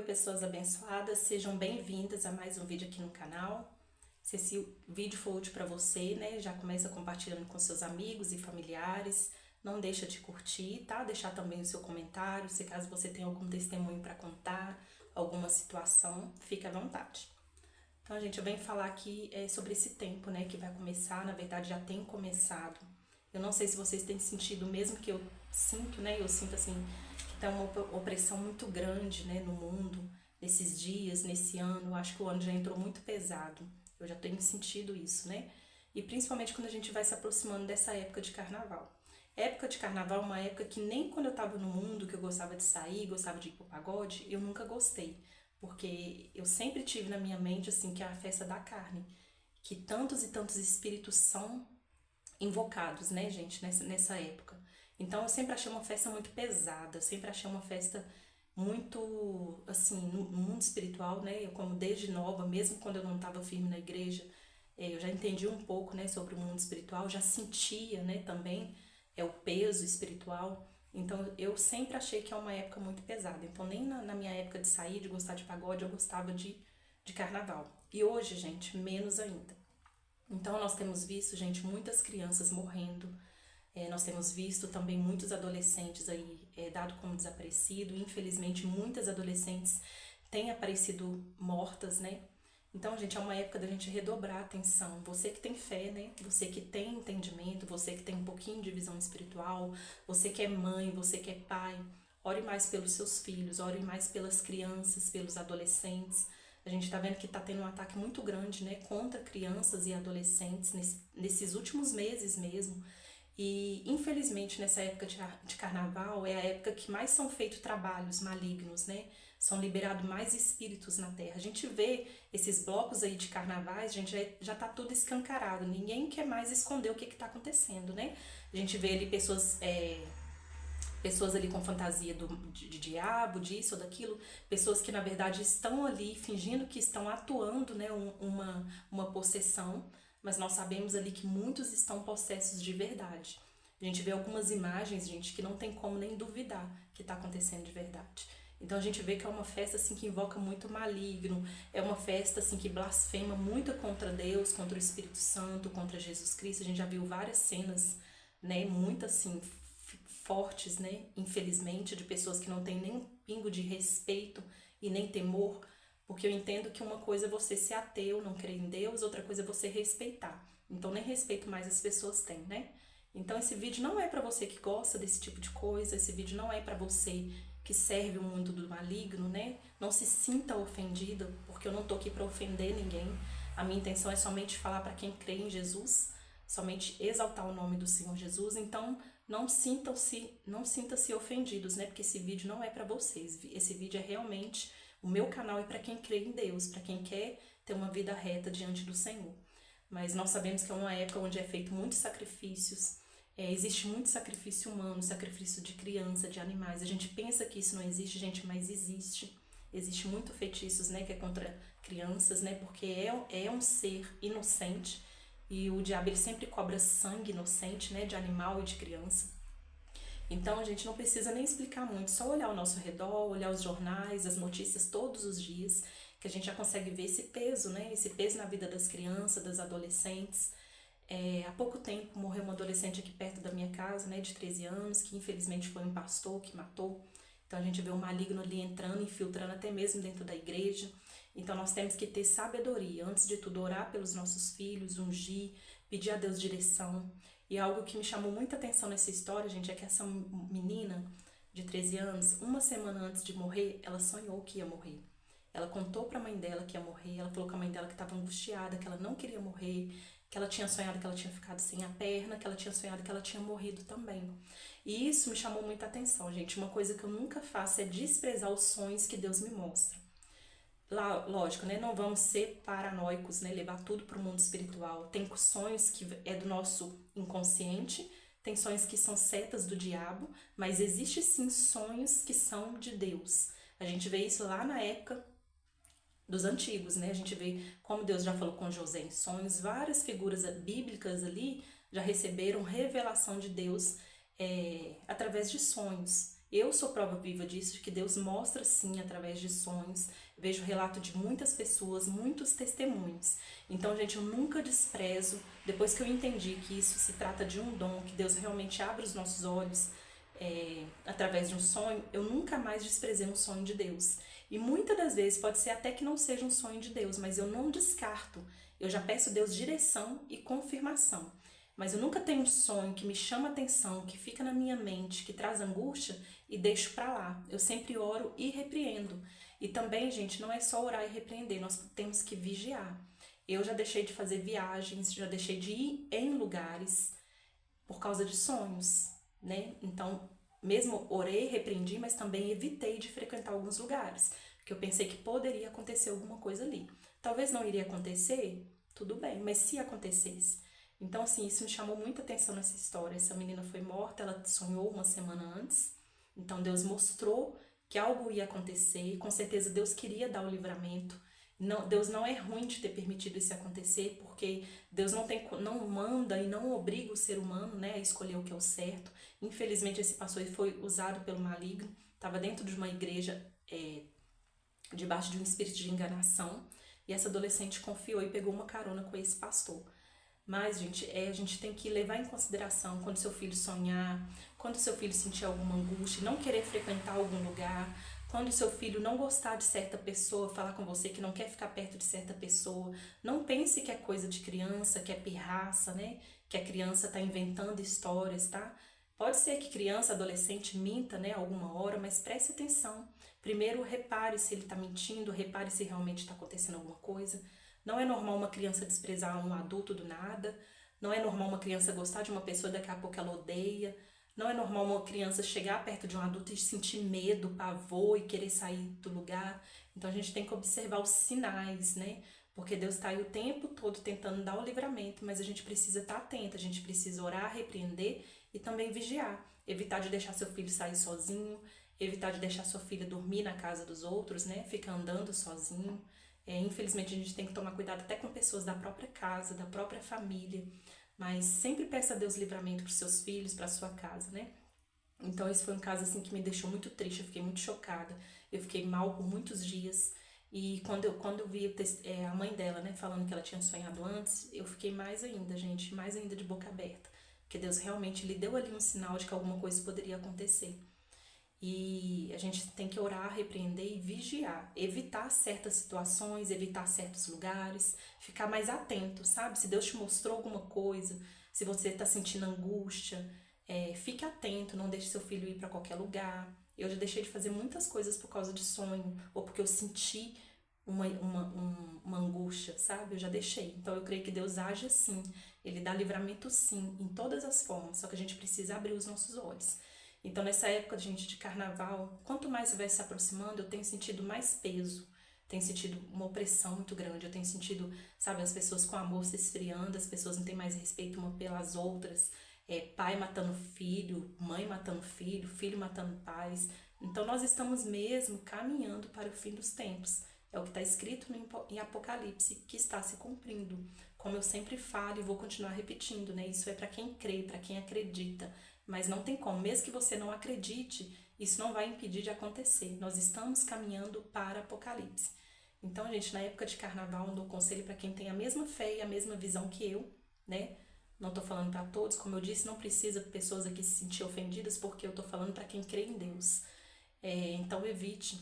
pessoas abençoadas, sejam bem-vindas a mais um vídeo aqui no canal. Se esse vídeo for útil para você, né, já começa compartilhando com seus amigos e familiares. Não deixa de curtir, tá? Deixar também o seu comentário, se caso você tem algum testemunho para contar, alguma situação, fique à vontade. Então, gente, eu venho falar aqui sobre esse tempo, né, que vai começar, na verdade já tem começado. Eu não sei se vocês têm sentido, mesmo que eu sinto, né, eu sinto assim, que tá uma opressão muito grande, né, no mundo, nesses dias, nesse ano. Eu acho que o ano já entrou muito pesado, eu já tenho sentido isso, né, e principalmente quando a gente vai se aproximando dessa época de carnaval. Época de carnaval é uma época que nem quando eu tava no mundo, que eu gostava de sair, gostava de ir pro pagode, eu nunca gostei. Porque eu sempre tive na minha mente, assim, que é a festa da carne. Que tantos e tantos espíritos são invocados, né, gente, nessa época. Então eu sempre achei uma festa muito pesada, eu sempre achei uma festa muito, assim, no mundo espiritual, né, eu como desde nova, mesmo quando eu não estava firme na igreja, eu já entendi um pouco, né, sobre o mundo espiritual, já sentia, né, também o peso espiritual. Então eu sempre achei que é uma época muito pesada. Então nem na minha época de sair, de gostar de pagode, eu gostava de carnaval. E hoje, gente, menos ainda. Então nós temos visto, gente, muitas crianças morrendo. Nós temos visto também muitos adolescentes aí dado como desaparecido. Infelizmente, muitas adolescentes têm aparecido mortas, né? Então, gente, é uma época da gente redobrar a atenção. Você que tem fé, né? Você que tem entendimento, você que tem um pouquinho de visão espiritual, você que é mãe, você que é pai, ore mais pelos seus filhos, ore mais pelas crianças, pelos adolescentes. A gente tá vendo que tá tendo um ataque muito grande, né, contra crianças e adolescentes nesses últimos meses mesmo. E, infelizmente, nessa época de carnaval é a época que mais são feitos trabalhos malignos, né? São liberados mais espíritos na Terra. A gente vê esses blocos aí de carnavais, gente, já tá tudo escancarado. Ninguém quer mais esconder o que tá acontecendo, né? A gente vê ali pessoas ali com fantasia de diabo, disso ou daquilo, pessoas que na verdade estão ali fingindo que estão atuando, né, uma possessão, mas nós sabemos ali que muitos estão possessos de verdade. A gente vê algumas imagens, gente, que não tem como nem duvidar que está acontecendo de verdade. Então a gente vê que é uma festa assim que invoca muito maligno, é uma festa assim que blasfema muito contra Deus, contra o Espírito Santo, contra Jesus Cristo. A gente já viu várias cenas, né, muito assim fortes, né, infelizmente, de pessoas que não têm nem um pingo de respeito e nem temor, porque eu entendo que uma coisa é você ser ateu, não crer em Deus, outra coisa é você respeitar. Então nem respeito mais as pessoas têm, né? Então esse vídeo não é para você que gosta desse tipo de coisa, esse vídeo não é para você que serve o mundo do maligno, né? Não se sinta ofendido, porque eu não tô aqui para ofender ninguém. A minha intenção é somente falar para quem crê em Jesus, somente exaltar o nome do Senhor Jesus. Então não sintam-se ofendidos, né? Porque esse vídeo não é para vocês. Esse vídeo é realmente, o meu canal é para quem crê em Deus, para quem quer ter uma vida reta diante do Senhor. Mas nós sabemos que é uma época onde é feito muitos sacrifícios, existe muito sacrifício humano, sacrifício de criança, de animais. A gente pensa que isso não existe, gente, mas existe. Existe muito feitiços, né, que é contra crianças, né, porque é um ser inocente. E o diabo ele sempre cobra sangue inocente, né, de animal e de criança. Então a gente não precisa nem explicar muito, só olhar ao nosso redor, olhar os jornais, as notícias todos os dias, que a gente já consegue ver esse peso, né, esse peso na vida das crianças, das adolescentes. Há pouco tempo morreu uma adolescente aqui perto da minha casa, né, de 13 anos, que infelizmente foi um pastor que matou. Então a gente vê o maligno ali entrando, infiltrando até mesmo dentro da igreja. Então nós temos que ter sabedoria, antes de tudo orar pelos nossos filhos, ungir, pedir a Deus direção. E algo que me chamou muita atenção nessa história, gente, é que essa menina de 13 anos, uma semana antes de morrer, ela sonhou que ia morrer. Ela contou para a mãe dela que ia morrer, ela falou com a mãe dela que estava angustiada, que ela não queria morrer, que ela tinha sonhado que ela tinha ficado sem a perna, que ela tinha sonhado que ela tinha morrido também. E isso me chamou muita atenção, gente. Uma coisa que eu nunca faço é desprezar os sonhos que Deus me mostra. Lá, lógico, né? Não vamos ser paranoicos, né? Levar tudo para o mundo espiritual. Tem sonhos que é do nosso inconsciente, tem sonhos que são setas do diabo, mas existe sim sonhos que são de Deus. A gente vê isso lá na época dos antigos, né? A gente vê como Deus já falou com José em sonhos, várias figuras bíblicas ali já receberam revelação de Deus através de sonhos. Eu sou prova viva disso, de que Deus mostra sim através de sonhos. Vejo relato de muitas pessoas, muitos testemunhos. Então, gente, eu nunca desprezo, depois que eu entendi que isso se trata de um dom, que Deus realmente abre os nossos olhos através de um sonho, eu nunca mais desprezei um sonho de Deus. E muitas das vezes pode ser até que não seja um sonho de Deus, mas eu não descarto. Eu já peço a Deus direção e confirmação. Mas eu nunca tenho um sonho que me chama atenção, que fica na minha mente, que traz angústia e deixo pra lá. Eu sempre oro e repreendo. E também, gente, não é só orar e repreender, nós temos que vigiar. Eu já deixei de fazer viagens, já deixei de ir em lugares por causa de sonhos, né? Então, mesmo orei, repreendi, mas também evitei de frequentar alguns lugares, porque eu pensei que poderia acontecer alguma coisa ali. Talvez não iria acontecer, tudo bem, mas se acontecesse. Então, assim, isso me chamou muita atenção nessa história. Essa menina foi morta, ela sonhou uma semana antes, então Deus mostrou que algo ia acontecer, e com certeza Deus queria dar o livramento. Não, Deus não é ruim de ter permitido isso acontecer, porque Deus não manda e não obriga o ser humano, né, a escolher o que é o certo. Infelizmente, esse pastor foi usado pelo maligno, estava dentro de uma igreja, debaixo de um espírito de enganação, e essa adolescente confiou e pegou uma carona com esse pastor. Mas, gente, a gente tem que levar em consideração quando seu filho sonhar, quando seu filho sentir alguma angústia, não querer frequentar algum lugar, quando seu filho não gostar de certa pessoa, falar com você que não quer ficar perto de certa pessoa. Não pense que é coisa de criança, que é pirraça, né? Que a criança tá inventando histórias, tá? Pode ser que criança, adolescente minta, né, alguma hora, mas preste atenção. Primeiro, repare se ele tá mentindo, repare se realmente está acontecendo alguma coisa. Não é normal uma criança desprezar um adulto do nada. Não é normal uma criança gostar de uma pessoa e daqui a pouco ela odeia. Não é normal uma criança chegar perto de um adulto e sentir medo, pavor e querer sair do lugar. Então a gente tem que observar os sinais, né? Porque Deus está aí o tempo todo tentando dar o livramento, mas a gente precisa estar atento, a gente precisa orar, repreender e também vigiar. Evitar de deixar seu filho sair sozinho, evitar de deixar sua filha dormir na casa dos outros, né? Ficar andando sozinho. Infelizmente a gente tem que tomar cuidado até com pessoas da própria casa, da própria família, mas sempre peça a Deus livramento para os seus filhos, para a sua casa, né? Então esse foi um caso assim que me deixou muito triste, eu fiquei muito chocada, eu fiquei mal por muitos dias e quando eu vi a mãe dela, né, falando que ela tinha sonhado antes, eu fiquei mais ainda, gente, mais ainda de boca aberta, porque Deus realmente lhe deu ali um sinal de que alguma coisa poderia acontecer. E a gente tem que orar, repreender e vigiar, evitar certas situações, evitar certos lugares, ficar mais atento, sabe? Se Deus te mostrou alguma coisa, se você está sentindo angústia, fique atento, não deixe seu filho ir para qualquer lugar. Eu já deixei de fazer muitas coisas por causa de sonho, ou porque eu senti uma angústia, sabe? Eu já deixei. Então eu creio que Deus age assim, Ele dá livramento sim, em todas as formas, só que a gente precisa abrir os nossos olhos. Então, nessa época, gente, de carnaval, quanto mais vai se aproximando, eu tenho sentido mais peso, tenho sentido uma opressão muito grande, eu tenho sentido, sabe, as pessoas com amor se esfriando, as pessoas não têm mais respeito uma pelas outras, pai matando filho, mãe matando filho, filho matando pais. Então, nós estamos mesmo caminhando para o fim dos tempos. É o que está escrito em Apocalipse, que está se cumprindo. Como eu sempre falo e vou continuar repetindo, né? Isso é para quem crê, para quem acredita. Mas não tem como, mesmo que você não acredite, isso não vai impedir de acontecer. Nós estamos caminhando para Apocalipse. Então, gente, na época de carnaval, eu dou conselho para quem tem a mesma fé e a mesma visão que eu, né? Não tô falando para todos, como eu disse, não precisa pessoas aqui se sentir ofendidas, porque eu tô falando para quem crê em Deus. Então, evite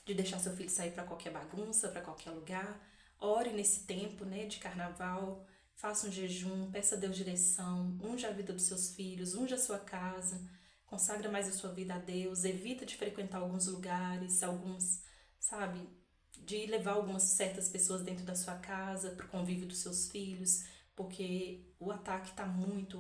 de deixar seu filho sair para qualquer bagunça, para qualquer lugar. Ore nesse tempo, né, de carnaval. Faça um jejum, peça a Deus direção, unja a vida dos seus filhos, unja a sua casa, consagra mais a sua vida a Deus, evita de frequentar alguns lugares, sabe, de levar algumas certas pessoas dentro da sua casa, para o convívio dos seus filhos, porque o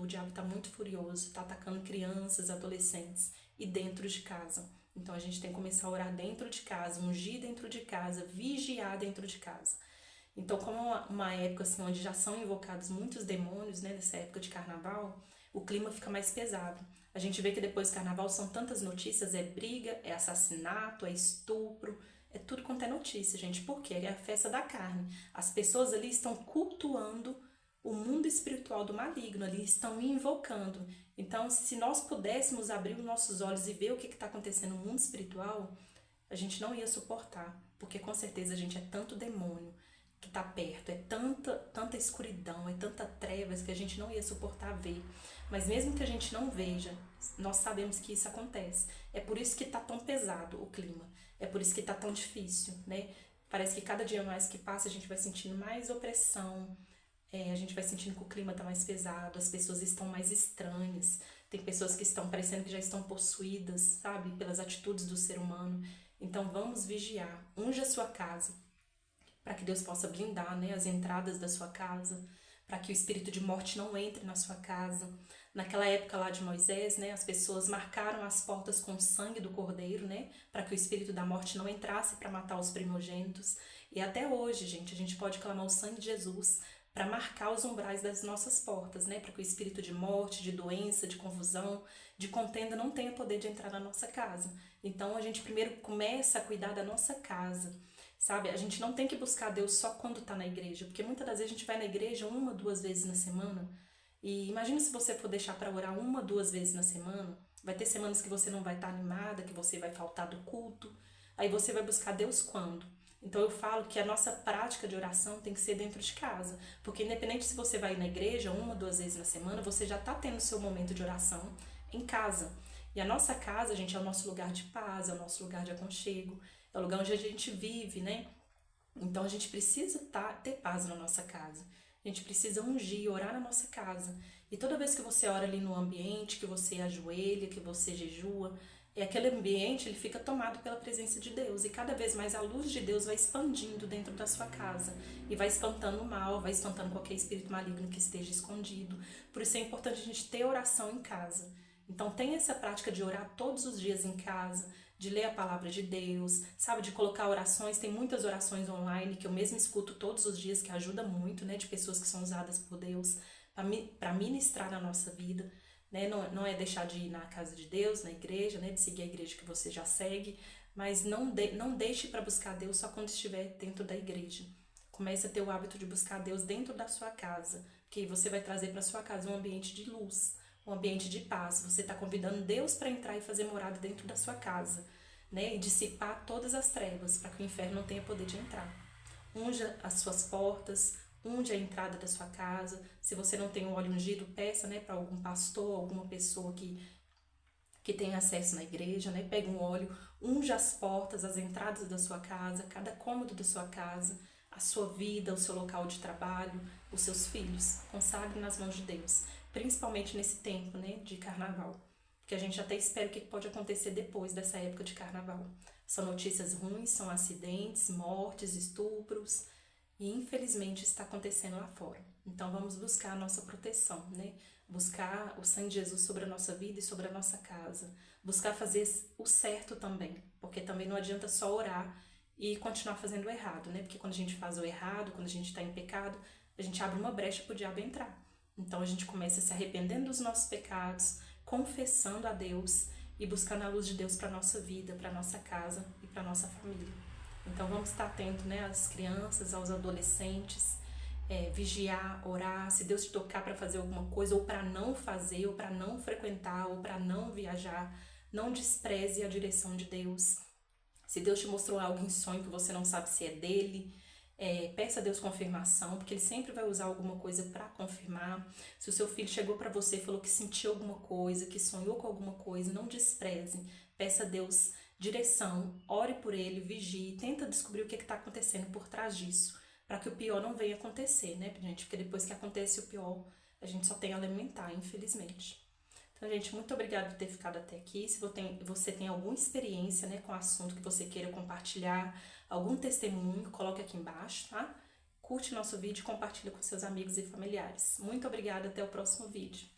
diabo tá muito furioso, tá atacando crianças, adolescentes e dentro de casa. Então a gente tem que começar a orar dentro de casa, ungir dentro de casa, vigiar dentro de casa. Então, como é uma época assim, onde já são invocados muitos demônios, né, nessa época de carnaval, o clima fica mais pesado. A gente vê que depois do carnaval são tantas notícias, é briga, é assassinato, é estupro, é tudo quanto é notícia, gente. Por quê? É a festa da carne. As pessoas ali estão cultuando o mundo espiritual do maligno, ali estão invocando. Então, Então, se nós pudéssemos abrir os nossos olhos e ver o que está acontecendo no mundo espiritual, a gente não ia suportar, porque com certeza a gente é tanto demônio que está perto, é tanta escuridão, é tanta trevas que a gente não ia suportar ver. Mas mesmo que a gente não veja, nós sabemos que isso acontece. É por isso que está tão pesado o clima, é por isso que está tão difícil, né? Parece que cada dia mais que passa a gente vai sentindo mais opressão, a gente vai sentindo que o clima está mais pesado, as pessoas estão mais estranhas, tem pessoas que estão parecendo que já estão possuídas, sabe, pelas atitudes do ser humano. Então vamos vigiar, unja a sua casa, para que Deus possa blindar, né, as entradas da sua casa, para que o espírito de morte não entre na sua casa. Naquela época lá de Moisés, né, as pessoas marcaram as portas com o sangue do cordeiro, né, para que o espírito da morte não entrasse para matar os primogênitos. E até hoje, gente, a gente pode clamar o sangue de Jesus para marcar os umbrais das nossas portas, né, para que o espírito de morte, de doença, de confusão, de contenda não tenha poder de entrar na nossa casa. Então a gente primeiro começa a cuidar da nossa casa. Sabe, a gente não tem que buscar Deus só quando tá na igreja, porque muitas das vezes a gente vai na igreja 1, 2 vezes na semana, e imagina se você for deixar para orar 1, 2 vezes na semana, vai ter semanas que você não vai estar animada, que você vai faltar do culto, aí você vai buscar Deus quando? Então eu falo que a nossa prática de oração tem que ser dentro de casa, porque independente se você vai na igreja 1, 2 vezes na semana, você já tá tendo seu momento de oração em casa. E a nossa casa, gente, é o nosso lugar de paz, é o nosso lugar de aconchego, é o lugar onde a gente vive, né? Então a gente precisa ter paz na nossa casa. A gente precisa ungir, orar na nossa casa. E toda vez que você ora ali no ambiente, que você ajoelha, que você jejua, aquele ambiente ele fica tomado pela presença de Deus. E cada vez mais a luz de Deus vai expandindo dentro da sua casa. E vai espantando o mal, vai espantando qualquer espírito maligno que esteja escondido. Por isso é importante a gente ter oração em casa. Então tenha essa prática de orar todos os dias em casa, de ler a palavra de Deus, sabe, de colocar orações. Tem muitas orações online que eu mesmo escuto todos os dias, que ajuda muito, né, de pessoas que são usadas por Deus para ministrar na nossa vida, né? Não é deixar de ir na casa de Deus, na igreja, né, de seguir a igreja que você já segue, mas não deixe para buscar Deus só quando estiver dentro da igreja. Comece a ter o hábito de buscar Deus dentro da sua casa, que você vai trazer para sua casa um ambiente de luz, um ambiente de paz. Você está convidando Deus para entrar e fazer morada dentro da sua casa, né? E dissipar todas as trevas, para que o inferno não tenha poder de entrar. Unja as suas portas, unja a entrada da sua casa. Se você não tem um óleo ungido, peça, né, para algum pastor, alguma pessoa que tem acesso na igreja, né? Pega um óleo, unja as portas, as entradas da sua casa, cada cômodo da sua casa, a sua vida, o seu local de trabalho, os seus filhos. Consagre nas mãos de Deus, principalmente nesse tempo, né, de carnaval, porque a gente até espera o que pode acontecer depois dessa época de carnaval. São notícias ruins, são acidentes, mortes, estupros, e infelizmente está acontecendo lá fora. Então vamos buscar a nossa proteção, né? Buscar o sangue de Jesus sobre a nossa vida e sobre a nossa casa. Buscar fazer o certo também, porque também não adianta só orar e continuar fazendo o errado, né? Porque quando a gente faz o errado, quando a gente está em pecado, a gente abre uma brecha para o diabo entrar. Então a gente começa se arrependendo dos nossos pecados, confessando a Deus e buscando a luz de Deus para a nossa vida, para a nossa casa e para a nossa família. Então vamos estar atentos, né, às crianças, aos adolescentes, vigiar, orar. Se Deus te tocar para fazer alguma coisa, ou para não fazer, ou para não frequentar, ou para não viajar, não despreze a direção de Deus. Se Deus te mostrou algo em sonho que você não sabe se é dele, peça a Deus confirmação, porque Ele sempre vai usar alguma coisa para confirmar. Se o seu filho chegou para você e falou que sentiu alguma coisa, que sonhou com alguma coisa, não despreze. Peça a Deus direção, ore por ele, vigie, tenta descobrir o que está acontecendo por trás disso, para que o pior não venha acontecer, né, gente? Porque depois que acontece o pior, a gente só tem a lamentar, infelizmente. Então, gente, muito obrigada por ter ficado até aqui. Se você tem alguma experiência, né, com o assunto que você queira compartilhar, algum testemunho, coloque aqui embaixo, tá? Curte nosso vídeo e compartilha com seus amigos e familiares. Muito obrigada, até o próximo vídeo.